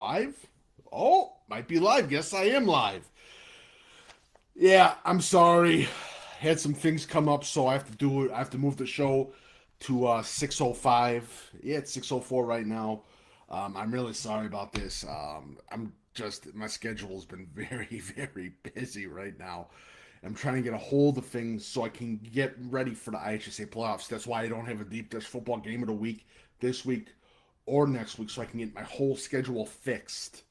Live? Oh, might be live. Yes, I am live. Yeah, I'm sorry. Had some things come up, so I have to do it. I have to move the show to 6:05. Yeah, it's 6:04 right now. I'm really sorry about this. I'm just my schedule has been very, very busy right now. I'm trying to get a hold of things so I can get ready for the IHSA playoffs. That's why I don't have a deep dish football game of the week this week or next week, so I can get my whole schedule fixed.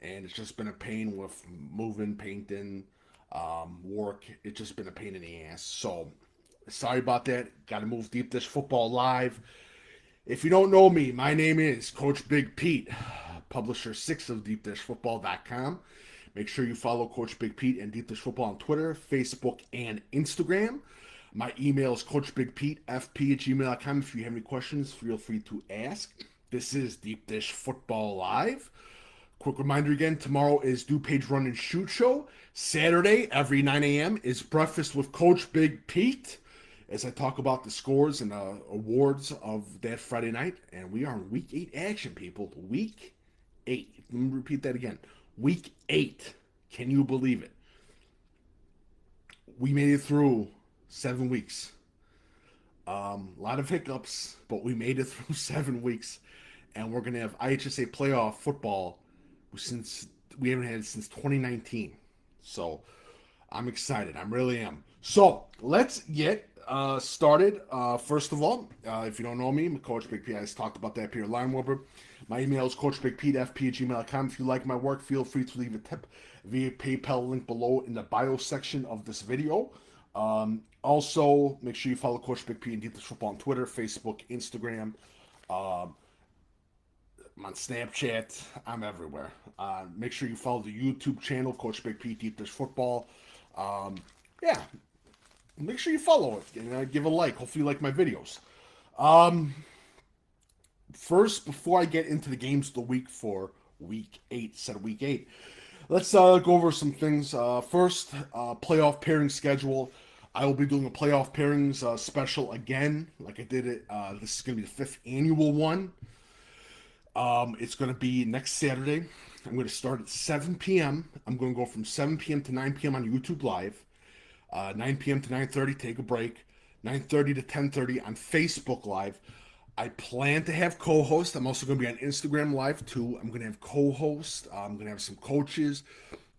And it's just been a pain with moving, painting, work. It's just been a pain in the ass. So sorry about that. Got to move deep dish football live. If you don't know me, my name is Coach Big Pete, publisher 6 of deepdishfootball.com. Make sure you follow Coach Big Pete and Deep Dish Football on Twitter, Facebook, and Instagram. My email is coachbigpetefp@gmail.com. If you have any questions, feel free to ask. This is Deep Dish Football Live. Quick reminder again, tomorrow is DuPage Run and Shoot Show. Saturday, every 9 a.m., is Breakfast with Coach Big Pete as I talk about the scores and awards of that Friday night. And we are in Week 8 action, people. Week 8. Let me repeat that again. Week 8. Can you believe it? We made it through 7 weeks. A lot of hiccups, but we made it through 7 weeks. And we're going to have IHSA playoff football since we haven't had it since 2019. So I'm excited. I really am. So let's get started. First of all, if you don't know me, I'm Coach Big P. I just talked about that here, Line Wilbur. My email is coachbigpetefp@gmail.com. If you like my work, feel free to leave a tip via PayPal link below in the bio section of this video. Also, make sure you follow Coach Big P and Deep Dish Football on Twitter, Facebook, Instagram. I'm on Snapchat. I'm everywhere. Make sure you follow the YouTube channel, Coach Big P Deep Dish Football. Yeah, make sure you follow it and give a like. Hopefully, you like my videos. First, before I get into the games of the week for Week 8, Week 8, let's go over some things. First, playoff pairing schedule. I will be doing a playoff pairings special again, like I did it. This is going to be the 5th annual one. It's going to be next Saturday. I'm going to start at 7 p.m. I'm going to go from 7 p.m. to 9 p.m. on YouTube Live. 9 p.m. to 9:30, take a break. 9:30 to 10:30 on Facebook Live. I plan to have co-hosts. I'm also going to be on Instagram Live too. I'm going to have co-hosts. I'm going to have some coaches.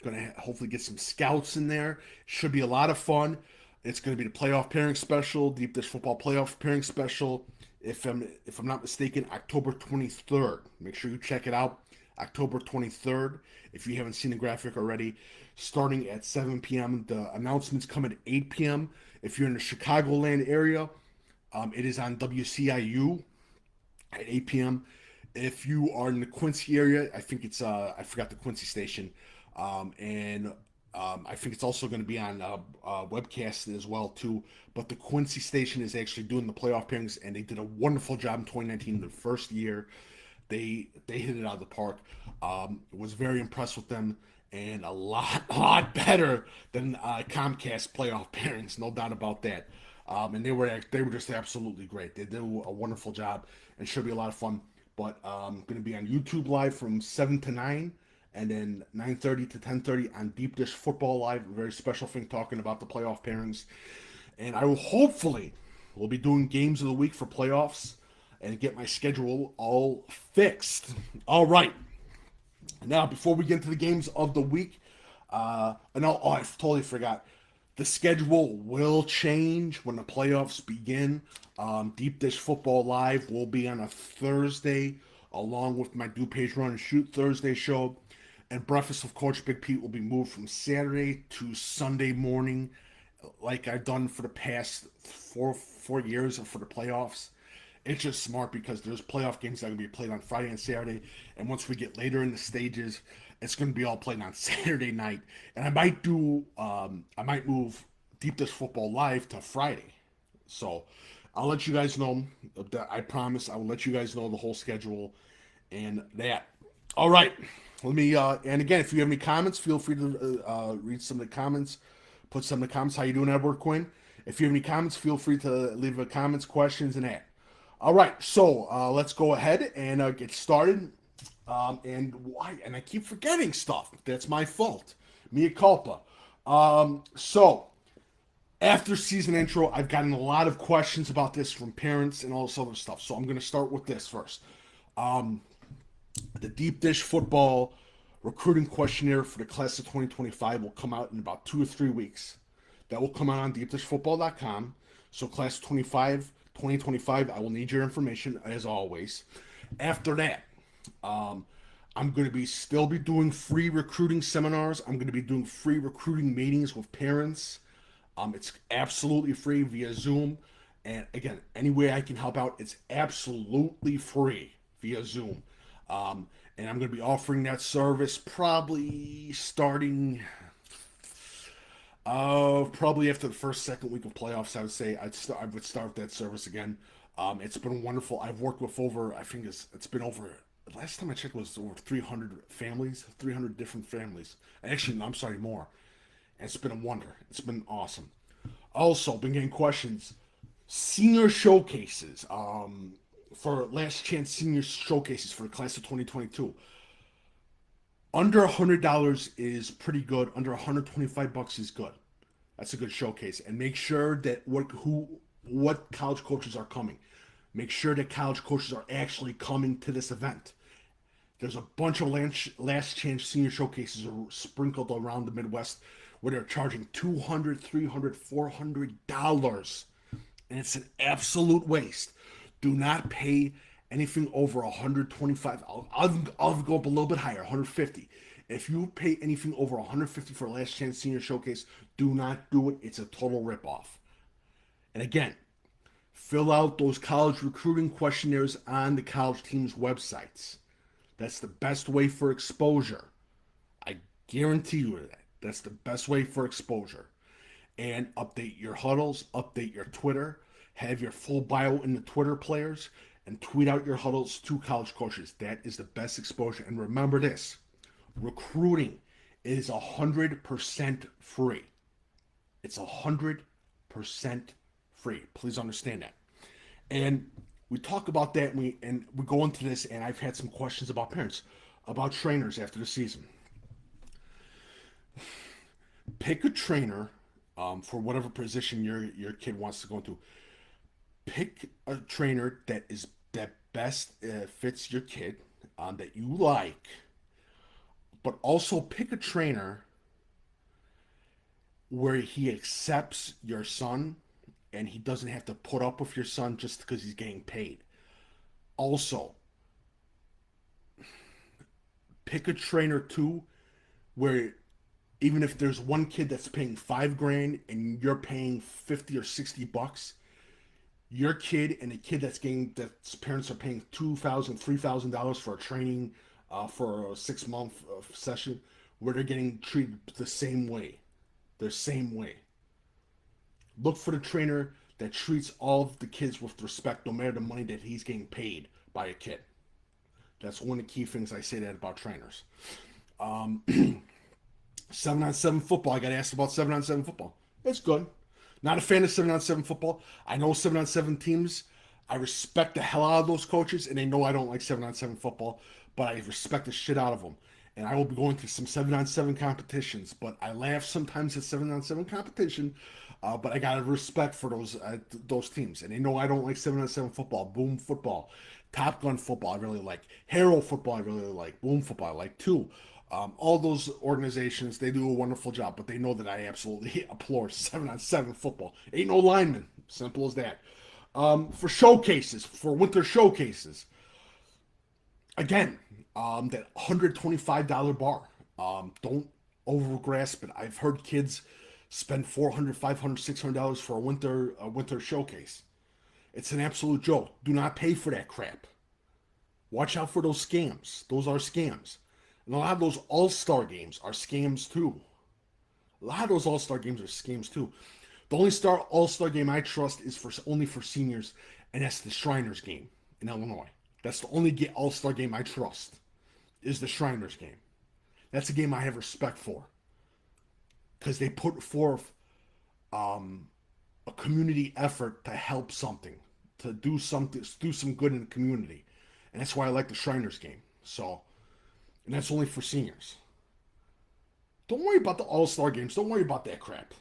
Going to hopefully get some scouts in there. Should be a lot of fun. It's going to be the playoff pairing special, Deep Dish Football playoff pairing special. If I'm not mistaken, October 23rd. Make sure you check it out. October 23rd. If you haven't seen the graphic already, starting at 7 p.m. The announcements come at 8 p.m. If you're in the Chicagoland area, it is on WCIU at 8 p.m. If you are in the Quincy area, I think it's I forgot the Quincy station, and I think it's also going to be on webcast as well too. But the Quincy station is actually doing the playoff pairings, and they did a wonderful job in 2019, the first year. They hit it out of the park. Was very impressed with them, and a lot better than Comcast playoff pairings, no doubt about that. And they were just absolutely great. They did a wonderful job, and should be a lot of fun. But going to be on YouTube Live from 7 to 9, and then 9:30 to 10:30 on Deep Dish Football Live. A very special thing talking about the playoff pairings. And I will hopefully will be doing games of the week for playoffs and get my schedule all fixed. All right. Now, before we get into the games of the week, I totally forgot. The schedule will change when the playoffs begin. Deep Dish Football Live will be on a Thursday, along with my DuPage Run and Shoot Thursday show. And Breakfast with Coach Big Pete will be moved from Saturday to Sunday morning, like I've done for the past four years for the playoffs. It's just smart because there's playoff games that are going to be played on Friday and Saturday, and once we get later in the stages, it's going to be all played on Saturday night. And I might move Deep Dish Football Live to Friday. So I'll let you guys know. I promise I will let you guys know the whole schedule and that. All right. Let me and again, if you have any comments, feel free to read some of the comments. Put some in the comments. How you doing, Edward Quinn? If you have any comments, feel free to leave the comments, questions, and that. All right, so let's go ahead and get started. And why? And I keep forgetting stuff. That's my fault. Mea culpa. So after season intro, I've gotten a lot of questions about this from parents and all this other stuff. So I'm going to start with this first. The Deep Dish Football recruiting questionnaire for the class of 2025 will come out in about 2 or 3 weeks. That will come out on deepdishfootball.com. So class of 2025, I will need your information as always. After that, I'm going to still be doing free recruiting seminars. I'm going to be doing free recruiting meetings with parents. It's absolutely free via Zoom. And again, any way I can help out, it's absolutely free via Zoom. And I'm going to be offering that service probably starting, probably after the second week of playoffs. I would say I would start that service again. It's been wonderful. I've worked with over, I think it's been over. Last time I checked, it was over 300 families, 300 different families. Actually, I'm sorry, more. And it's been a wonder. It's been awesome. Also, been getting questions. Senior showcases. For last chance senior showcases for the class of 2022. Under $100 is pretty good. Under $125 is good. That's a good showcase. And make sure that what college coaches are coming. Make sure that college coaches are actually coming to this event. There's a bunch of last chance senior showcases sprinkled around the Midwest where they're charging $200, $300, $400. And it's an absolute waste. Do not pay anything over 125. I'll go up a little bit higher, 150. If you pay anything over 150 for a last chance senior showcase, do not do it. It's a total ripoff. And again, fill out those college recruiting questionnaires on the college teams' websites. That's the best way for exposure. I guarantee you that. That's the best way for exposure. And update your huddles, update your Twitter, have your full bio in the Twitter players, and tweet out your huddles to college coaches. That is the best exposure. And remember this, recruiting is 100% free. It's 100% free. Please understand that. And we talk about that, and we go into this, and I've had some questions about parents, about trainers after the season. Pick a trainer for whatever position your kid wants to go into. Pick a trainer that best fits your kid, that you like, but also pick a trainer where he accepts your son and he doesn't have to put up with your son just because he's getting paid. Also, pick a trainer too where even if there's one kid that's paying $5,000 and you're paying 50 or $60, your kid and the kid that's parents are paying $2,000, $3,000 for a training for a 6-month session, where they're getting treated the same way. The same way. Look for the trainer that treats all of the kids with respect, no matter the money that he's getting paid by a kid. That's one of the key things I say that about trainers. 7-on-7 football. I got asked about 7-on-7 football. It's good. Not a fan of 7-on-7 football. I know 7-on-7 teams. I respect the hell out of those coaches, and they know I don't like 7-on-7 football, but I respect the shit out of them. And I will be going to some 7-on-7 competitions, but I laugh sometimes at 7-on-7 competition, but I got a respect for those teams. And they know I don't like 7-on-7 football, boom football, Top Gun football I really like, Hero football I really like, boom football I like too. All those organizations, they do a wonderful job, but they know that I absolutely abhor 7-on-7 football. Ain't no lineman. Simple as that. For showcases, for winter showcases, again, that $125 bar. Don't overgrasp it. I've heard kids spend $400, $500, $600 for a winter showcase. It's an absolute joke. Do not pay for that crap. Watch out for those scams. Those are scams. And a lot of those all-star games are scams too. A lot of those all-star games are scams too. The only all-star game I trust is only for seniors, and that's the Shriners game in Illinois. That's the only all-star game I trust, is the Shriners game. That's a game I have respect for, because they put forth a community effort to help something, to do some good in the community, and that's why I like the Shriners game. So and that's only for seniors. Don't worry about the all-star games. Don't worry about that crap.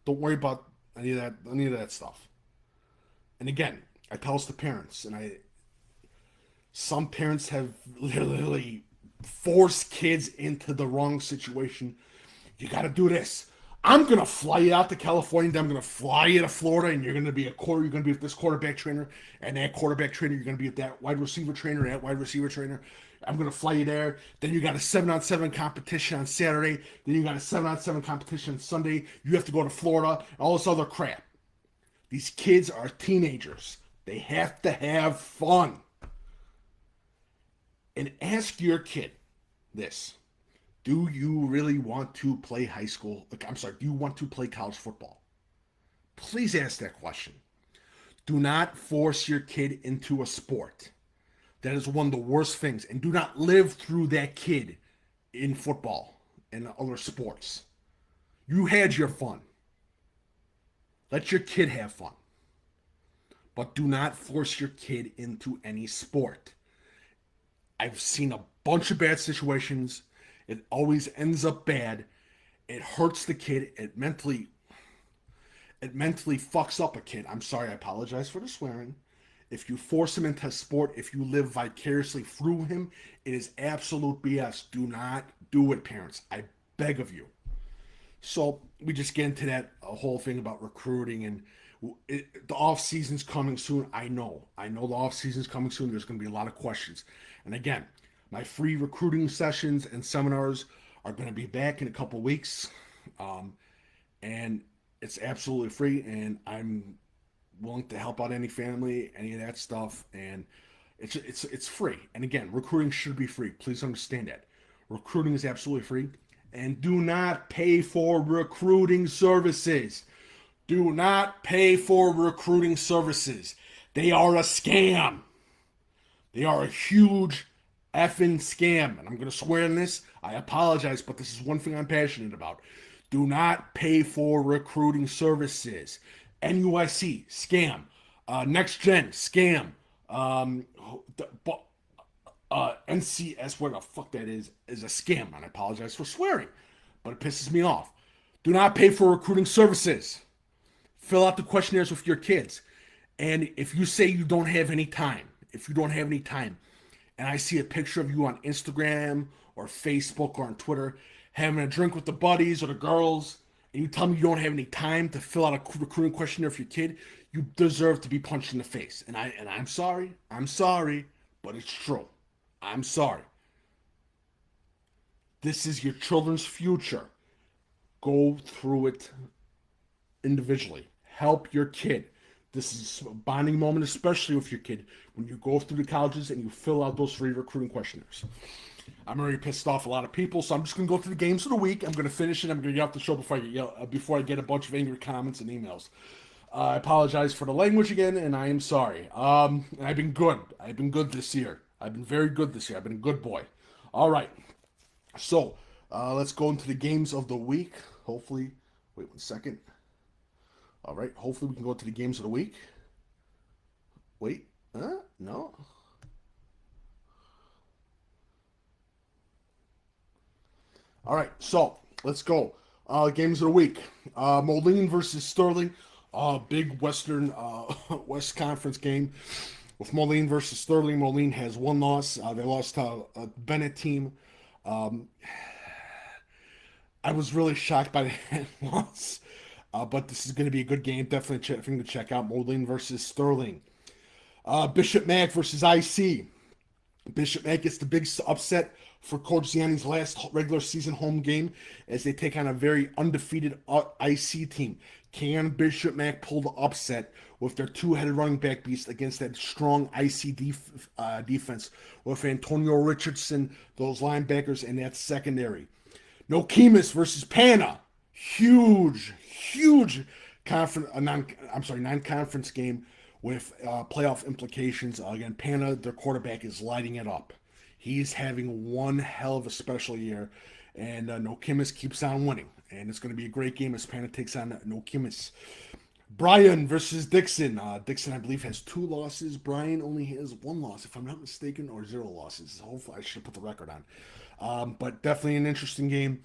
Don't worry about any of that stuff. And again, I tell this to parents, and some parents have literally forced kids into the wrong situation. You got to do this. I'm gonna fly you out to California. Then I'm gonna fly you to Florida, and you're gonna be You're gonna be with this quarterback trainer, and that quarterback trainer. You're gonna be with that wide receiver trainer, that wide receiver trainer. I'm gonna fly you there. Then you got a 7-on-7 competition on Saturday. Then you got a 7-on-7 competition on Sunday. You have to go to Florida. All this other crap. These kids are teenagers. They have to have fun. And ask your kid this. Do you really want to play high school? Do you want to play college football? Please ask that question. Do not force your kid into a sport. That is one of the worst things. And do not live through that kid in football and other sports. You had your fun. Let your kid have fun. But do not force your kid into any sport. I've seen a bunch of bad situations. It always ends up bad. It hurts the kid. It mentally fucks up a kid. I'm sorry, I apologize for the swearing. If you force him into a sport, if you live vicariously through him, it is absolute BS. Do not do it, parents. I beg of you. So we just get into that whole thing about recruiting, and the off season's coming soon. I know the off season's coming soon. There's going to be a lot of questions. And again, my free recruiting sessions and seminars are going to be back in a couple weeks. And it's absolutely free, and I'm willing to help out any family, any of that stuff, and it's free. And again, recruiting should be free. Please understand that. Recruiting is absolutely free. And do not pay for recruiting services. Do not pay for recruiting services. They are a scam. They are a huge effing scam. And I'm going to swear in this. I apologize, but this is one thing I'm passionate about. Do not pay for recruiting services. NUSC, scam. Next Gen, scam. NCS, what the fuck that is a scam. And I apologize for swearing, but it pisses me off. Do not pay for recruiting services. Fill out the questionnaires with your kids. And if you say you don't have any time, and I see a picture of you on Instagram or Facebook or on Twitter having a drink with the buddies or the girls, and you tell me you don't have any time to fill out a recruiting questionnaire for your kid, you deserve to be punched in the face. And I'm sorry, but it's true. I'm sorry. This is your children's future. Go through it individually. Help your kid. This is a bonding moment, especially with your kid, when you go through the colleges and you fill out those free recruiting questionnaires. I'm already pissed off a lot of people, so I'm just going to go through the games of the week. I'm going to finish it. I'm going to get off the show before I get a bunch of angry comments and emails. I apologize for the language again, and I am sorry. And I've been good. I've been good this year. I've been very good this year. I've been a good boy. All right. So let's go into the games of the week. Hopefully, wait 1 second. All right. Hopefully, we can go to the games of the week. Wait. No. All right. So let's go. Games of the week. Moline versus Sterling. Big Western West Conference game with Moline versus Sterling. Moline has one loss. They lost to a Bennett team. I was really shocked by that loss. But this is going to be a good game. Definitely to check out. Moline versus Sterling. Bishop Mack versus IC. Bishop Mack gets the big upset for Coach Ziani's last regular season home game as they take on a very undefeated IC team. Can Bishop Mack pull the upset with their two-headed running back beast against that strong IC defense with Antonio Richardson, those linebackers, and that secondary? Nokomis versus Pana. Huge non-conference game with playoff implications. Again, Pana, their quarterback, is lighting it up. He's having one hell of a special year, and Nokomis keeps on winning. And it's going to be a great game as Pana takes on Nokomis. Bryan versus Dixon. Dixon, I believe, has 2 losses. Bryan only has 1 loss, if I'm not mistaken, or 0 losses. Hopefully, I should have put the record on. But definitely an interesting game.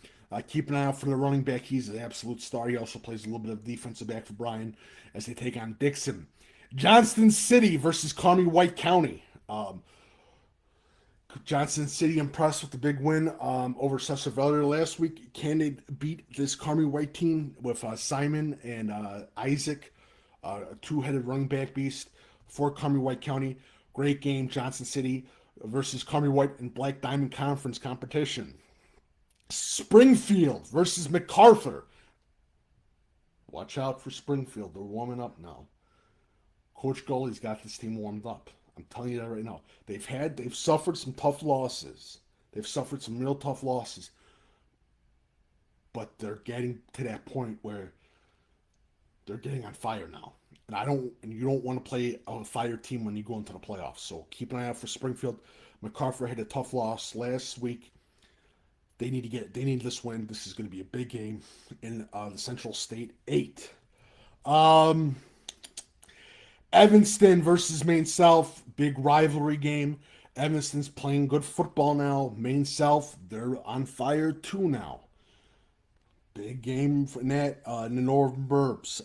Keep an eye out for the running back. He's an absolute star. He also plays a little bit of defensive back for Bryan as they take on Dixon. Johnston City versus Carmi White County. Johnson City impressed with the big win over Cesar Valley last week. Can they beat this Carmi White team with Simon and Isaac, a two-headed running back beast for Carmi White County? Great game, Johnson City versus Carmi White in Black Diamond Conference competition. Springfield versus MacArthur. Watch out for Springfield. They're warming up now. Coach Gully's got this team warmed up. I'm telling you that right now. They've suffered some tough losses. They've suffered some real tough losses. But they're getting to that point where they're getting on fire now. And you don't want to play a fire team when you go into the playoffs. So keep an eye out for Springfield. MacArthur had a tough loss last week. They need this win. This is going to be a big game in the Central State 8. Evanston versus Maine South, big rivalry game. Evanston's playing good football now. Maine South, they're on fire too now. Big game for that in the Northern Burbs.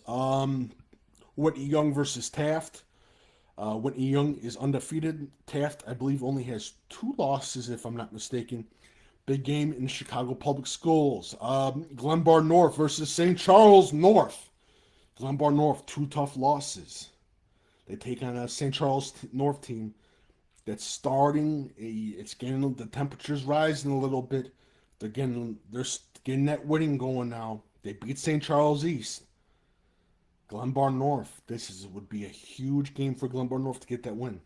Whitney Young versus Taft. Whitney Young is undefeated. Taft, I believe, only has 2 losses, if I'm not mistaken. Big game in Chicago Public Schools. Glenbar North versus St. Charles North. Glenbar North, 2 tough losses. They take on a St. Charles North team that's starting. It's getting the temperatures rising a little bit. They're getting that winning going now. They beat St. Charles East. Glenbar North. Would be a huge game for Glenbar North to get that win.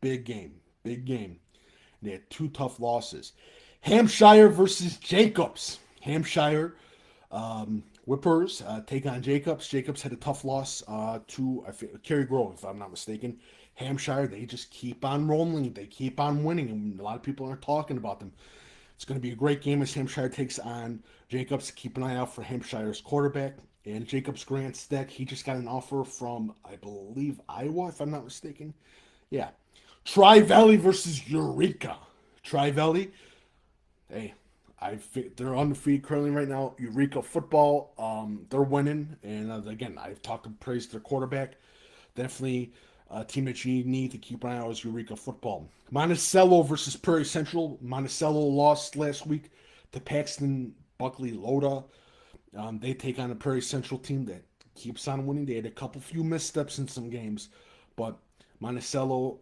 Big game. They had 2 tough losses. Hampshire versus Jacobs. Hampshire Whippers take on Jacobs. Jacobs had a tough loss to Cary Grove, if I'm not mistaken. Hampshire, they just keep on rolling. They keep on winning, and a lot of people aren't talking about them. It's going to be a great game as Hampshire takes on Jacobs. Keep an eye out for Hampshire's quarterback. And Jacobs Grant's deck, he just got an offer from, I believe, Iowa, if I'm not mistaken. Yeah. Tri-Valley versus Eureka. Tri-Valley, hey, they're undefeated currently right now. Eureka football, they're winning. And again, I've talked to praise their quarterback. Definitely a team that you need to keep an eye on is Eureka football. Monticello versus Prairie Central. Monticello lost last week to Paxton Buckley Loda. They take on a Prairie Central team that keeps on winning. They had a few missteps in some games, but Monticello,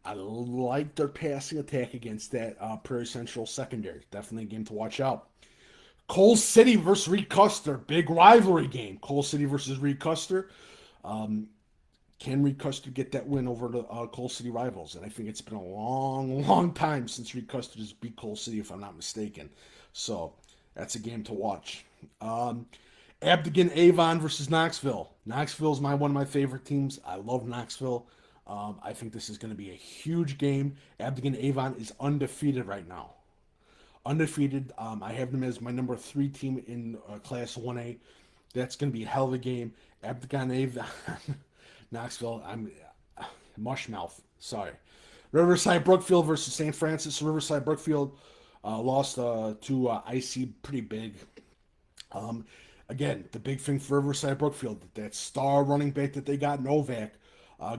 I like their passing attack against that Prairie Central secondary. Definitely a game to watch out. Coal City versus Reed Custer. Big rivalry game. Coal City versus Reed Custer. Can Reed Custer get that win over the Coal City rivals? And I think it's been a long time since Reed Custer has beat Coal City, if I'm not mistaken. So that's a game to watch. Abingdon Avon versus Knoxville. Knoxville is one of my favorite teams. I love Knoxville. I think this is going to be a huge game. Abingdon Avon is undefeated right now. Undefeated. I have them as my number 3 team in Class 1A. That's going to be a hell of a game. Abingdon Avon, Knoxville. I'm mushmouth. Sorry. Riverside Brookfield versus St. Francis. Riverside Brookfield lost to IC pretty big. Again, the big thing for Riverside Brookfield, that star running back that they got, Novak,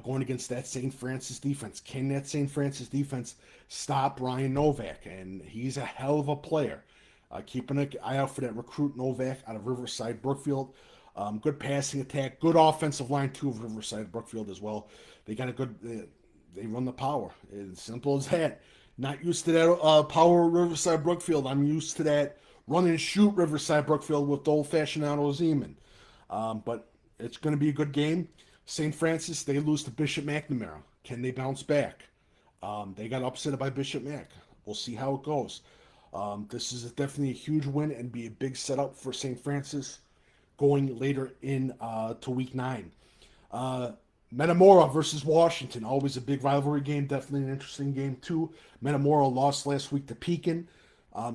going against that St. Francis defense. Can that St. Francis defense stop Ryan Novak? And he's a hell of a player. Keeping an eye out for that recruit Novak out of Riverside Brookfield. Good passing attack, good offensive line too of Riverside Brookfield as well. They got a good, they run the power. It's simple as that. Not used to that power Riverside Brookfield. I'm used to that run and shoot Riverside Brookfield with the old-fashioned Otto Zeman. But it's going to be a good game. St. Francis, they lose to Bishop McNamara. Can they bounce back? They got upset by Bishop Mac. We'll see how it goes. This is definitely a huge win and be a big setup for St. Francis going later in to Week 9. Metamora versus Washington, always a big rivalry game. Definitely an interesting game too. Metamora lost last week to Pekin.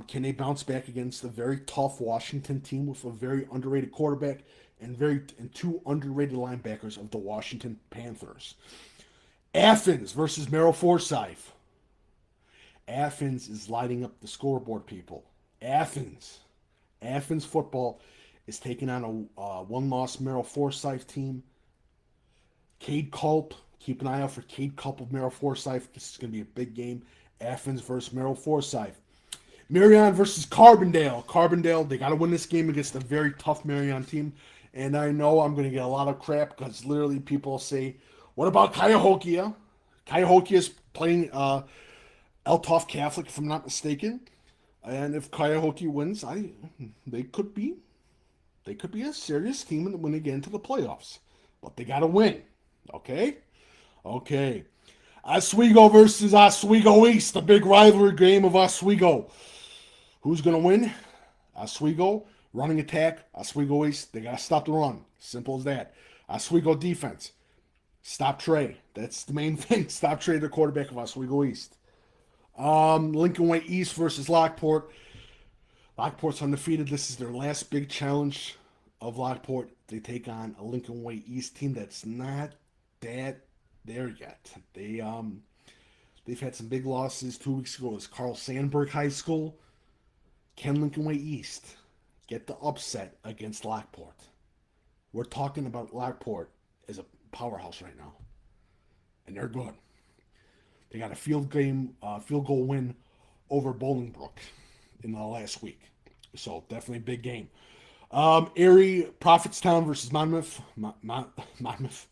Can they bounce back against a very tough Washington team with a very underrated quarterback? and two underrated linebackers of the Washington Panthers. Athens versus Merrill Forsyth. Athens is lighting up the scoreboard, people. Athens. Athens football is taking on a one-loss Merrill Forsyth team. Cade Culp. Keep an eye out for Cade Culp of Merrill Forsyth. This is going to be a big game. Athens versus Merrill Forsyth. Marion versus Carbondale. Carbondale, they got to win this game against a very tough Marion team. And I know I'm going to get a lot of crap because literally people say, what about Cuyahoga? Cuyahoga is playing Eltoff Catholic, if I'm not mistaken. And if Cuyahoga wins, they could be a serious team when they get into the playoffs. But they got to win. Okay? Okay. Oswego versus Oswego East, the big rivalry game of Oswego. Who's going to win? Oswego, running attack. Oswego East, they got to stop the run. Simple as that. Oswego defense, stop Trey. That's the main thing. Stop Trey, the quarterback of Oswego East. Lincoln Way East versus Lockport. Lockport's undefeated. This is their last big challenge of Lockport. They take on a Lincoln Way East team that's not that there yet. They've had some big losses. 2 weeks ago, it was Carl Sandburg High School. Can Lincoln Way East get the upset against Lockport? We're talking about Lockport as a powerhouse right now, and they're good. They got a field goal win over Bolingbrook in the last week, so definitely a big game. Erie Prophetstown versus Monmouth. Monmouth,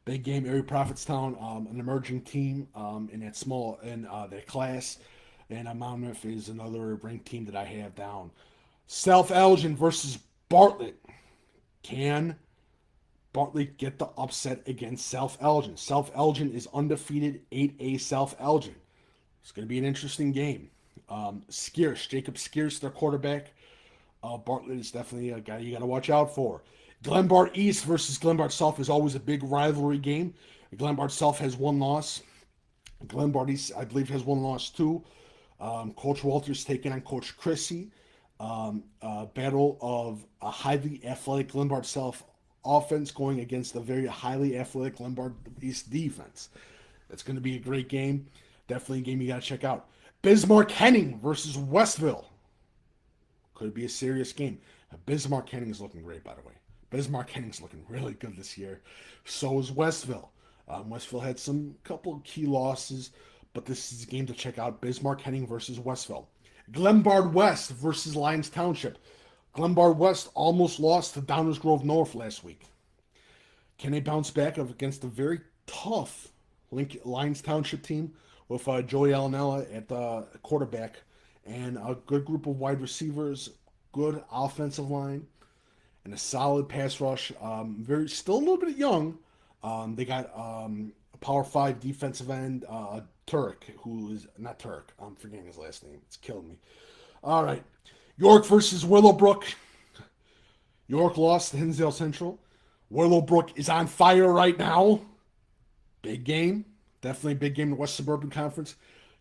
big game. Erie Prophetstown, an emerging team in that class. And Monmouth is another ranked team that I have down. South Elgin versus Bartlett. Can Bartlett get the upset against South Elgin? South Elgin is undefeated, 8A South Elgin. It's going to be an interesting game. Jacob Skierce, their quarterback. Bartlett is definitely a guy you got to watch out for. Glenbard East versus Glenbard South is always a big rivalry game. Glenbard South has one loss. Glenbard East, I believe, has one loss too. Coach Walters taking on Coach Chrissy. Battle of a highly athletic Glenbard South offense going against a very highly athletic Glenbard East defense. It's going to be a great game. Definitely a game you got to check out. Bismarck Henning versus Westville. Could be a serious game. Bismarck Henning is looking great, by the way. Bismarck Henning's looking really good this year. So is Westville. Westville had some couple of key losses, but this is a game to check out. Bismarck Henning versus Westville. Glenbard West versus Lyons Township. Glenbard West almost lost to Downers Grove North last week. Can they bounce back against a very tough Lyons Township team with Joey Alanella at the quarterback and a good group of wide receivers, good offensive line, and a solid pass rush. Still a little bit young. They got a Power 5 defensive end, Turk, who is not Turk. I'm forgetting his last name. It's killing me. All right. York versus Willowbrook. York lost to Hinsdale Central. Willowbrook is on fire right now. Big game. Definitely a big game in the West Suburban Conference.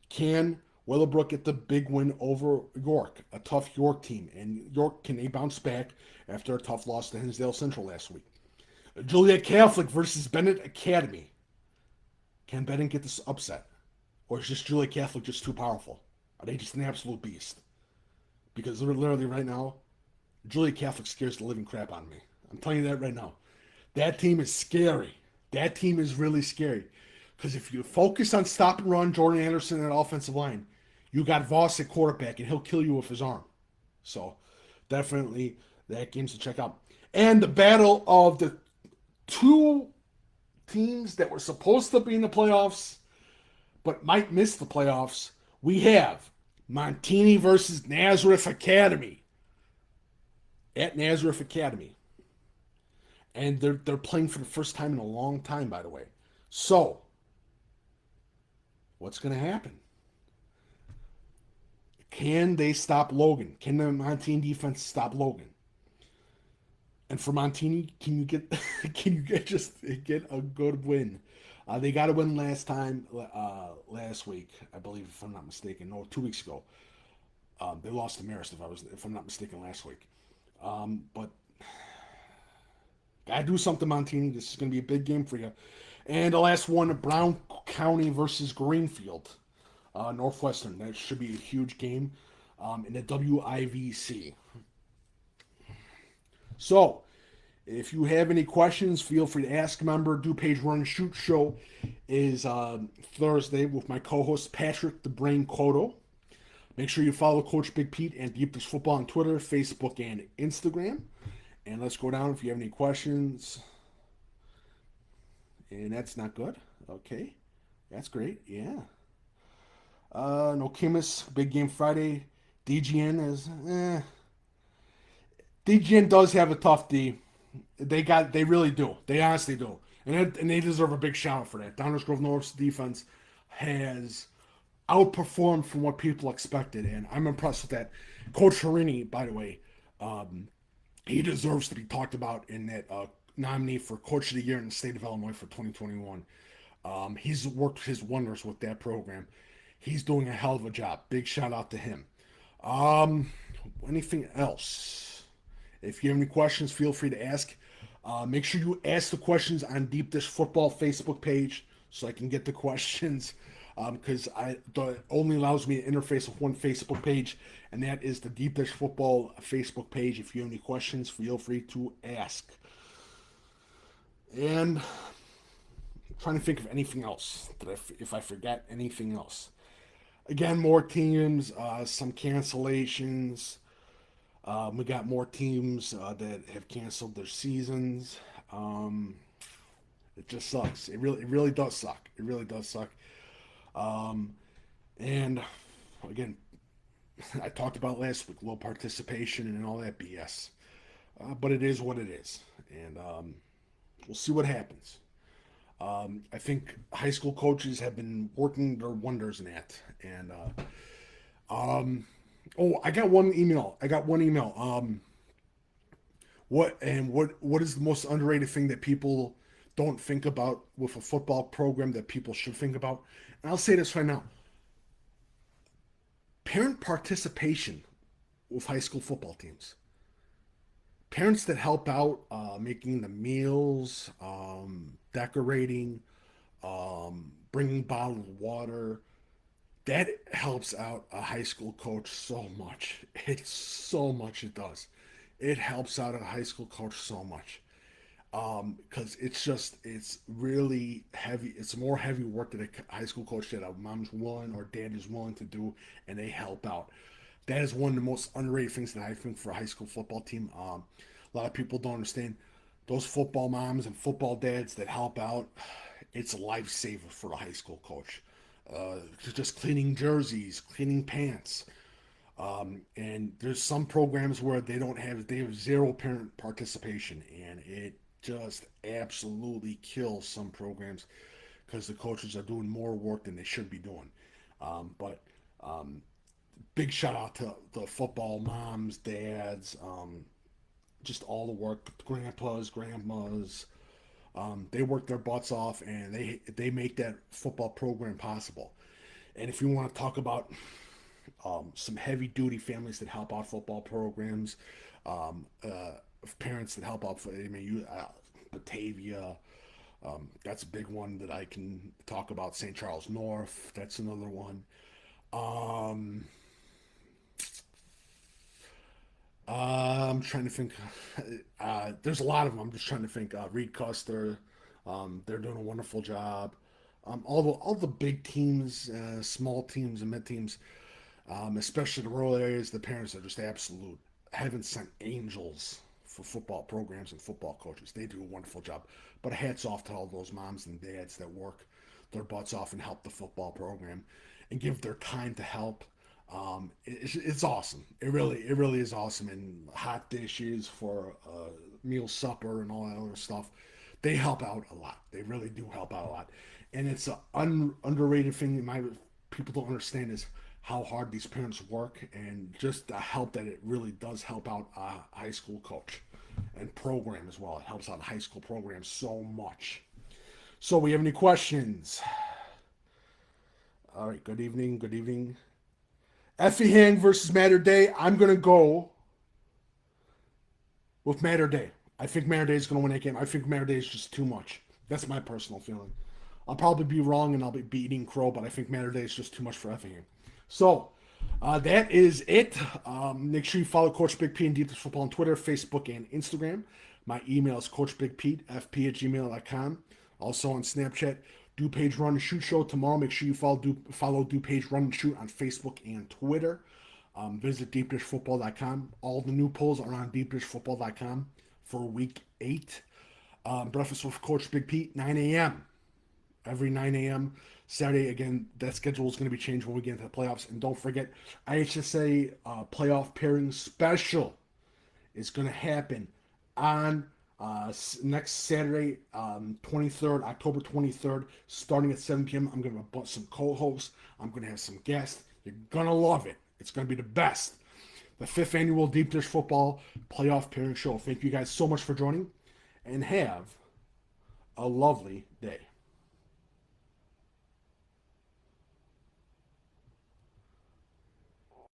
Can Willowbrook get the big win over York? A tough York team. And York, can they bounce back after a tough loss to Hinsdale Central last week? Joliet Catholic versus Bennett Academy. Can Bennett get this upset? Or is just Joliet Catholic just too powerful? Are they just an absolute beast? Because literally right now, Joliet Catholic scares the living crap out of me. I'm telling you that right now. That team is scary. That team is really scary. Because if you focus on stop and run Jordan Anderson at offensive line, you got Voss at quarterback, and he'll kill you with his arm. So, definitely that game's to check out. And the battle of the two teams that were supposed to be in the playoffs but might miss the playoffs, we have Montini versus Nazareth Academy at Nazareth Academy. And they're playing for the first time in a long time, by the way. So, what's going to happen? Can they stop Logan? Can the Montini defense stop Logan? And for Montini, can you get a good win? They got a win last week, I believe, if I'm not mistaken. No, 2 weeks ago. They lost to Marist, if I'm not mistaken, last week. But Gotta do something, Montini. This is gonna be a big game for you. And the last one, Brown County versus Greenfield, Northwestern. That should be a huge game in the WIVC. So, if you have any questions, feel free to ask. Remember, Do Page Run Shoot Show is Thursday with my co-host Patrick the Brain Cotto. Make sure you follow Coach Big Pete and Deep Dish Football on Twitter, Facebook, and Instagram. And let's go down if you have any questions. And that's not good. Okay. That's great. Yeah. No Kimis. Big game Friday. DGN is DGN does have a tough D. They really do. They honestly do. And they deserve a big shout out for that. Downers Grove North's defense has outperformed from what people expected, and I'm impressed with that. Coach Harini, by the way, he deserves to be talked about in that nominee for Coach of the Year in the state of Illinois for 2021. He's worked his wonders with that program. He's doing a hell of a job. Big shout out to him. Anything else? If you have any questions, feel free to ask. Make sure you ask the questions on Deep Dish Football Facebook page so I can get the questions, because it only allows me to interface with one Facebook page, and that is the Deep Dish Football Facebook page. If you have any questions, feel free to ask. And I'm trying to think of anything else. If I forget anything else. Again, more teams, some cancellations. We got more teams that have canceled their seasons. It just sucks. It really does suck. It really does suck. And again, I talked about last week, low participation and all that BS. But it is what it is, and we'll see what happens. I think high school coaches have been working their wonders in that, and I got one email. What is the most underrated thing that people don't think about with a football program that people should think about? And I'll say this right now. Parent participation with high school football teams. Parents that help out making the meals, decorating, bringing bottled water, that helps out a high school coach so much. It does. It helps out a high school coach so much. Because it's really heavy. It's more heavy work that a high school coach that a mom's willing or dad is willing to do, and they help out. That is one of the most underrated things that I think for a high school football team. A lot of people don't understand those football moms and football dads that help out. It's a lifesaver for a high school coach. Just cleaning jerseys, cleaning pants. And there's some programs where they have zero parent participation, and it just absolutely kills some programs because the coaches are doing more work than they should be doing. But big shout out to the football moms, dads, just all the work, grandpas, grandmas. They work their butts off, and they make that football program possible. And if you want to talk about some heavy duty families that help out football programs, parents that help out for Batavia, that's a big one that I can talk about. St. Charles North, that's another one. I'm trying to think. There's a lot of them. I'm just trying to think. Reed Custer, they're doing a wonderful job. All the big teams, small teams, and mid teams, especially the rural areas, the parents are just absolute heaven sent angels for football programs and football coaches. They do a wonderful job. But hats off to all those moms and dads that work their butts off and help the football program and give their time to help. It's awesome. It really is awesome. And hot dishes for meal supper and all that other stuff. They help out a lot. They really do help out a lot. And it's an underrated thing that people don't understand is how hard these parents work, and just the help that it really does help out a high school coach and program as well. It helps out a high school program so much. So we have any questions? All right, good evening. Effingham versus Mater Day. I'm going to go with Mater Day. I think Mater is going to win that game. I think Mater is just too much. That's my personal feeling. I'll probably be wrong and I'll be eating crow, but I think Mater is just too much for Effingham. So that is it. Make sure you follow Coach Big P and Deep Dish Football on Twitter, Facebook, and Instagram. My email is coachbigpete@fp@gmail.com. Also on Snapchat, DuPage Run and Shoot Show tomorrow. Make sure you follow DuPage Run and Shoot on Facebook and Twitter. Visit deepdishfootball.com. All the new polls are on deepdishfootball.com for week 8. Breakfast with Coach Big Pete, 9 a.m. Every 9 a.m. Saturday. Again, that schedule is going to be changed when we get into the playoffs. And don't forget, IHSA playoff pairing special is going to happen on next Saturday, 23rd, October 23rd, starting at 7 p.m. I'm going to have some co-hosts. I'm going to have some guests. You're going to love it. It's going to be the best. The 5th annual Deep Dish Football Playoff Pairing Show. Thank you guys so much for joining, and have a lovely day.